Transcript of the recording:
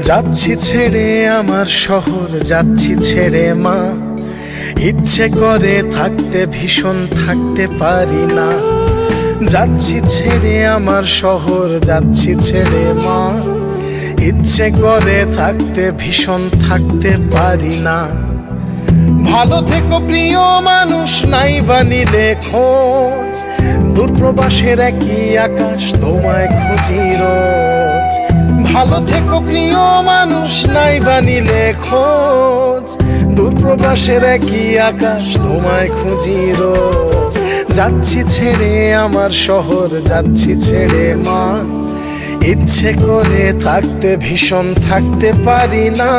যাচ্ছি ছেড়ে আমার শহর, যাচ্ছি ছেড়ে মা। ইচ্ছে করে থাকতে ভীষণ থাকতে পারি না। যাচ্ছি ছেড়ে আমার শহর, যাচ্ছি ছেড়ে মা। ইচ্ছে করে থাকতে ভীষণ থাকতে পারি না। ভালো থেকো প্রিয় মানুষ, নাই বা নিলে খোঁজ। দূরপ্রবাসের একই আকাশ, তোমায় খুঁজি রোজ। ভালো থেকো প্রিয় মানুষ, নাই বা নিলে খোঁজ। দূরপ্রবাসের একই আকাশ, তোমায় খুঁজি রোজ। যাচ্ছি ছেড়ে আমার শহর, যাচ্ছি ছেড়ে মা। ইচ্ছে করে থাকতে ভীষণ থাকতে পারি না।